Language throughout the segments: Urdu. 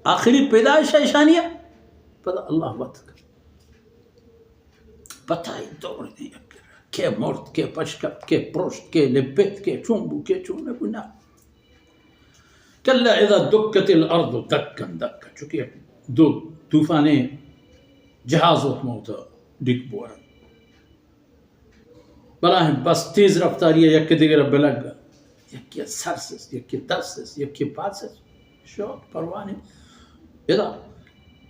آخری پیدائش ہے شانیہ پتہ اللہ وقت پتہ ہی دور نہیں کہ مرد کہ پشکت کہ پرشت کہ لبت کہ چونبو کہ چونے بنا کلا اذا دکت الارض دکن دکا چونکہ دو طوفانے جہاز وقت موتا ڈک بورا بلاہم بس تیز رفتاری ہے یکی دیگر بلگا یکی سرسس یکی دستس یکی پاسس شوق پروانی اذا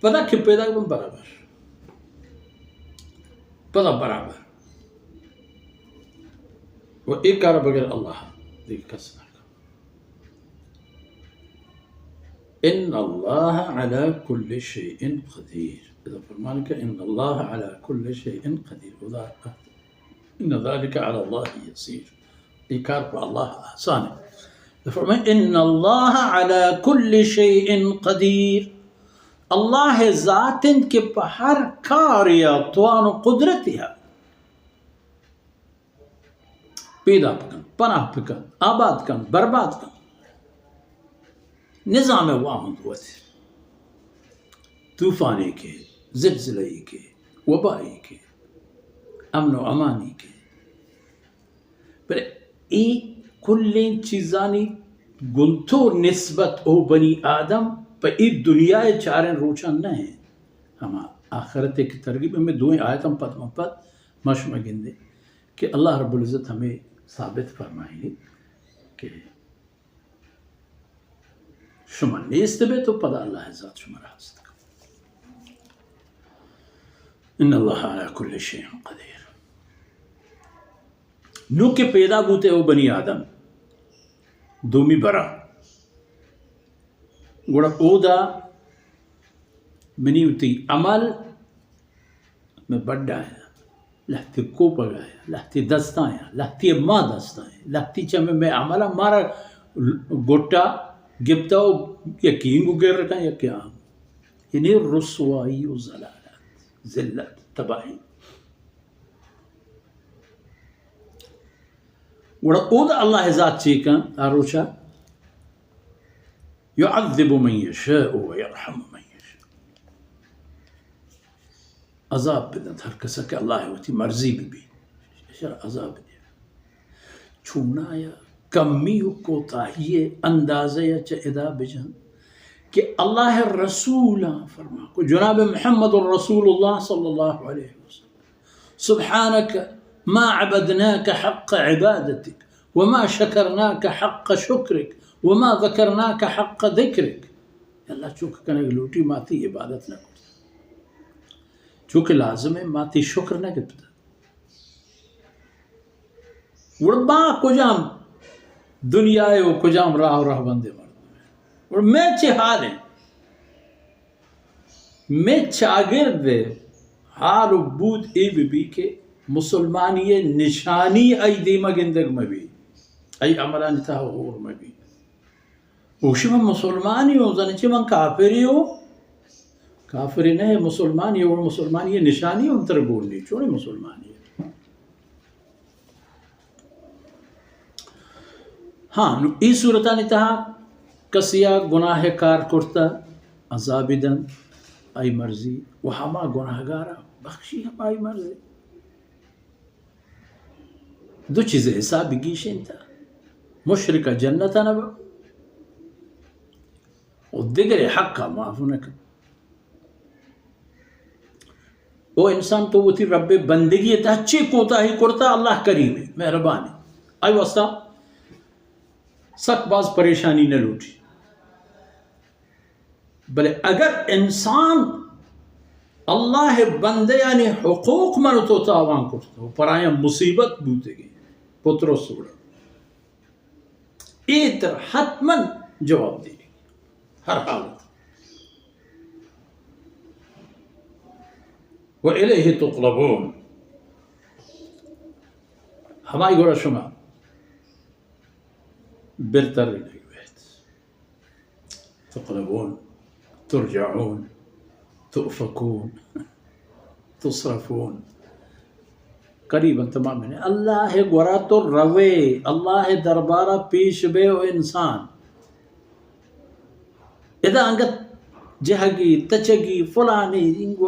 پتہ کہ پیدا کن برابر پتہ برابر وہ ایک کار بغیر اللہ دیکھ کسنا ان اللہ علی کل شیء قدیر اذا فرمان کہ ان اللہ علی کل شیء قدیر ان ذلك على اللہ یسیر یہ کار پر اللہ آسان ہے فرمان ان اللہ علی کل شیء قدیر اللہ ذات کے ہر کار یا توان و قدرت ہے پیدا پکن پناہ پکن آباد کن برباد کن نظام واحد ہوت طوفانے کے زلزلے کے وبائی کے امن و امانی کے پر ای کل چیزانی گنتور نسبت او بنی آدم پر ای دنیا چارن روچن نہ ہیں ہم آخرت کی ترغیب میں دوئیں آیتم پد مپد مشمع گندے کہ اللہ رب العزت ہمیں ثابت فرمائیں کہ شما نیست بے تو پدا اللہ ذات شما راست ان اللہ علی کل شیء قدیر نو کے پیدا بوتے ہو بنی آدم دومی برا گوڑا اودا منی ہوتی عمل میں بڑا ہے لہتی کو پگایا لہتی دستایا لہتی ما دستایا لہتی چمے میں عملہ مارا گوٹا گپتا ہو یقین کو گر رکھا یا کیا یعنی رسوائی و ضلالت ذلت تباہی وڑا اود اللہ ذات چیکا آروچا يعذب من يشاء ويرحم من يشاء عذاب بدن ہر کسا کہ اللہ ہوتی مرضی بھی شر عذاب دیا چھونا یا کمی کو تاہیے اندازہ یا چاہدہ بجن کہ اللہ رسول فرما کو جناب محمد الرسول اللہ صلی اللہ علیہ وسلم سبحانک ما عبدناک حق عبادتک وما شکرناک حق شکرک وما ذکرناک حق ذکرک اللہ چونکہ کنے لوٹی ماتی عبادت نہ کرتا چونکہ لازم ہے ماتی شکر نہ کرتا وربا کجام دنیا ہے وہ کجام راہ بندے مرد اور میں حال ہیں میں چاگرد حال و بود ای بی کے مسلمانی نشانی ای دیما گندگ میں بھی ای عملانی تھا اور میں بھی اوشی میں مسلمانی ہوں زنچی من کافری ہوں کافری نہیں مسلمانی اور مسلمانی نشانی ہوں تر بولنی چوڑے مسلمانی ہاں ای صورتانی تہا کسیا گناہ کار کرتا عذاب دن آئی مرضی و ہما گناہ گارا بخشی ہم آئی مرضی دو چیزیں حساب گیشن تھا مشرک جنت نبا و دیگر حق معافو نکن وہ انسان تو وہ تھی رب بندگی تھا چی کوتا ہی کرتا اللہ کریم ہے مہربانی آئی واسطہ سک باز پریشانی نہ لوٹی بلے اگر انسان اللہ بندے یعنی حقوق من تو تاوان کرتا ہو پر آیا مصیبت بوتے گئی پتر و سوڑا ایتر حتماً جواب دے گی ہر حالت وَإِلَيْهِ تُقْلَبُونَ ہمائی گوڑا شما برتر لگی بہت تقلبون ترجعون تؤفکون تصرفون قریبا تمام ہے اللہ گورا تو روے اللہ دربارہ پیش بے و انسان اذا انگت جہگی تچگی فلانے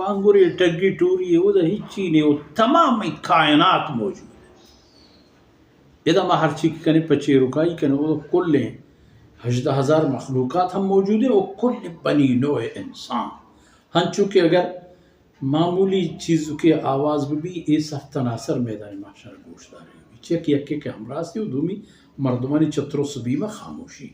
انگوری ٹگی ٹوری وہ ہچی نے وہ تمام کائنات موجود ہے اذا ما ہر چیز کنے پچے رکائی کنے وہ کل 18,000 مخلوقات ہم موجود ہیں وہ کل بنی نوع انسان ہن چونکہ اگر معمولی چیز کے آواز بھی یہ سخت تناثر میدان محشر گوشت دار ہے چیک یکی کہ ہم راستی و دومی مردمانی چتر و سبی میں خاموشی